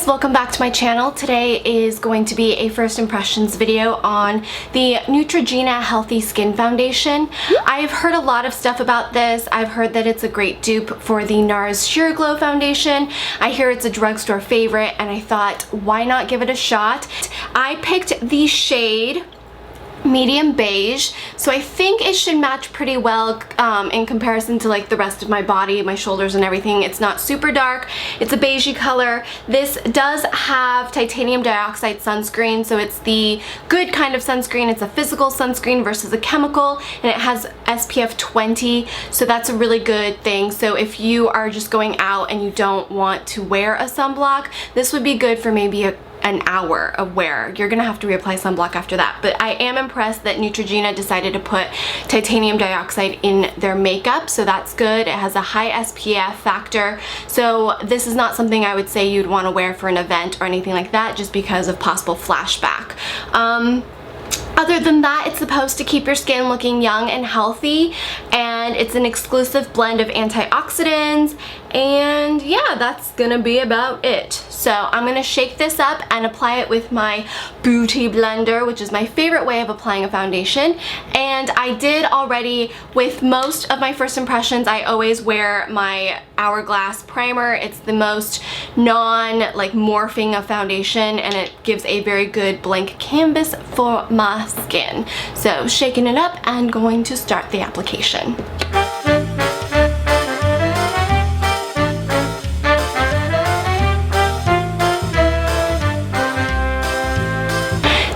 guys, welcome back to my channel. Today is going to be a first impressions video on the Neutrogena Healthy Skin Foundation. I've heard a lot of stuff about this. I've heard that it's a great dupe for the NARS Sheer Glow Foundation. I hear it's a drugstore favorite and I thought, why not give it a shot? I picked the shade medium beige, so I think it should match pretty well in comparison to like the rest of my body, my shoulders and everything. It's not super dark, it's a beigey color. This does have titanium dioxide sunscreen, so it's the good kind of sunscreen. It's a physical sunscreen versus a chemical, and it has SPF 20, so that's a really good thing. So if you are just going out and you don't want to wear a sunblock, this would be good for maybe an hour of wear. You're gonna have to reapply sunblock after that. But I am impressed that Neutrogena decided to put titanium dioxide in their makeup, so that's good. It has a high SPF factor, so this is not something I would say you'd want to wear for an event or anything like that, just because of possible flashback. Other than that, it's supposed to keep your skin looking young and healthy, and it's an exclusive blend of antioxidants, and yeah, that's gonna be about it. So I'm gonna shake this up and apply it with my beauty blender, which is my favorite way of applying a foundation. And I did already, with most of my first impressions, I always wear my Hourglass primer. It's the most like morphing of foundation, and it gives a very good blank canvas for my skin. So shaking it up and going to start the application.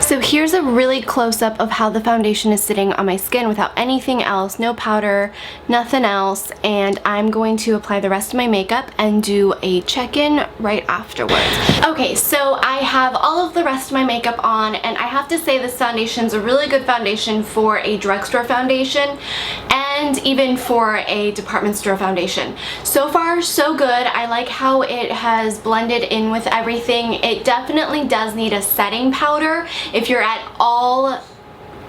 So here's a really close-up of how the foundation is sitting on my skin without anything else, no powder, nothing else, and I'm going to apply the rest of my makeup and do a check-in right afterwards. Okay, so I have all of the rest of my makeup on, and I have to say this foundation is a really good foundation for a drugstore foundation and even for a department store foundation. So far, so good. I like how it has blended in with everything. It definitely does need a setting powder if you're at all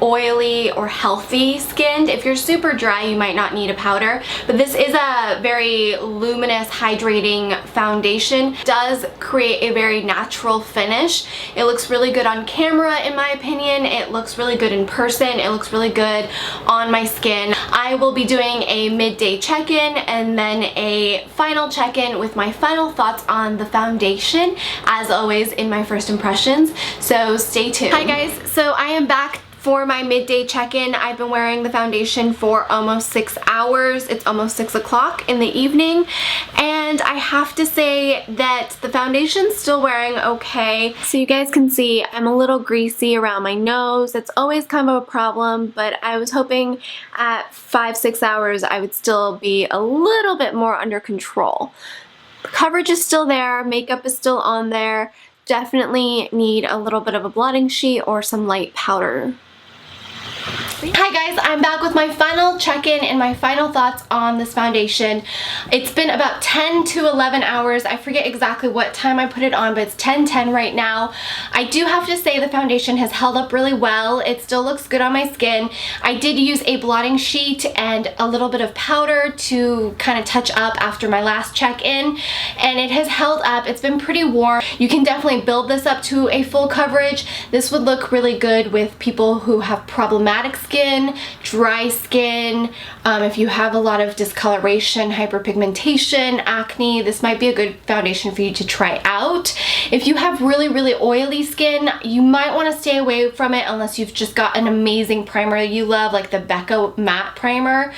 oily or healthy skinned. If you're super dry, you might not need a powder, but this is a very luminous, hydrating foundation. It does create a very natural finish. It looks really good on camera, in my opinion. It looks really good in person. It looks really good on my skin. I will be doing a midday check-in and then a final check-in with my final thoughts on the foundation, as always in my first impressions, so stay tuned. Hi guys, so I am back for my midday check-in. I've been wearing the foundation for almost 6 hours. It's almost 6 o'clock in the evening, and I have to say that the foundation's still wearing okay. So you guys can see I'm a little greasy around my nose. That's always kind of a problem, but I was hoping at 5-6 hours I would still be a little bit more under control. Coverage is still there, makeup is still on there. Definitely need a little bit of a blotting sheet or some light powder. Hi guys, I'm back with my final check-in and my final thoughts on this foundation. It's been about 10 to 11 hours. I forget exactly what time I put it on, but it's 10:10 right now. I do have to say the foundation has held up really well. It still looks good on my skin. I did use a blotting sheet and a little bit of powder to kind of touch up after my last check-in, and it has held up. It's been pretty warm. You can definitely build this up to a full coverage. This would look really good with people who have problematic skin, dry skin, if you have a lot of discoloration, hyperpigmentation, acne, this might be a good foundation for you to try out. If you have really, really oily skin, you might want to stay away from it unless you've just got an amazing primer you love, like the Becca Matte Primer.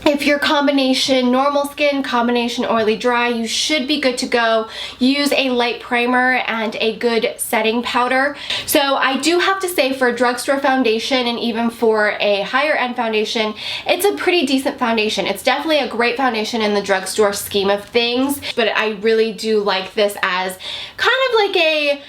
If you're combination normal skin, combination oily dry, you should be good to go. Use a light primer and a good setting powder. So I do have to say, for a drugstore foundation and even for a higher end foundation, it's a pretty decent foundation. It's definitely a great foundation in the drugstore scheme of things, but I really do like this as kind of like a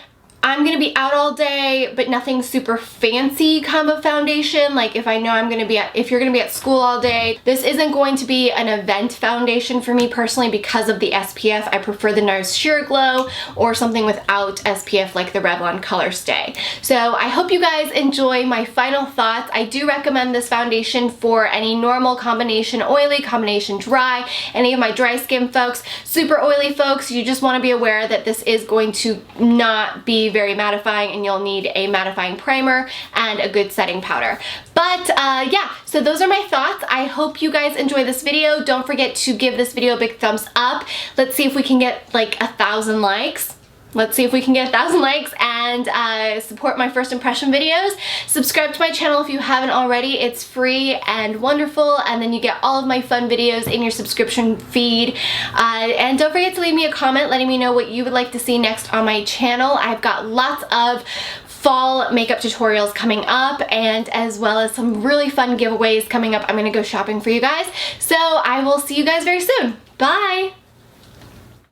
I'm gonna be out all day, but nothing super fancy kind of foundation. Like if I know if you're gonna be at school all day, this isn't going to be an event foundation for me personally because of the SPF. I prefer the NARS Sheer Glow or something without SPF like the Revlon Color Stay. So I hope you guys enjoy my final thoughts. I do recommend this foundation for any normal combination oily, combination dry, any of my dry skin folks, super oily folks. You just wanna be aware that this is going to not be very mattifying and you'll need a mattifying primer and a good setting powder. But yeah, so those are my thoughts. I hope you guys enjoy this video. Don't forget to give this video a big thumbs up. Let's see if we can get like 1,000 likes. Let's see if we can get 1,000 likes and support my first impression videos. Subscribe to my channel if you haven't already. It's free and wonderful, and then you get all of my fun videos in your subscription feed. And don't forget to leave me a comment letting me know what you would like to see next on my channel. I've got lots of fall makeup tutorials coming up, and as well as some really fun giveaways coming up. I'm gonna go shopping for you guys. So I will see you guys very soon. Bye!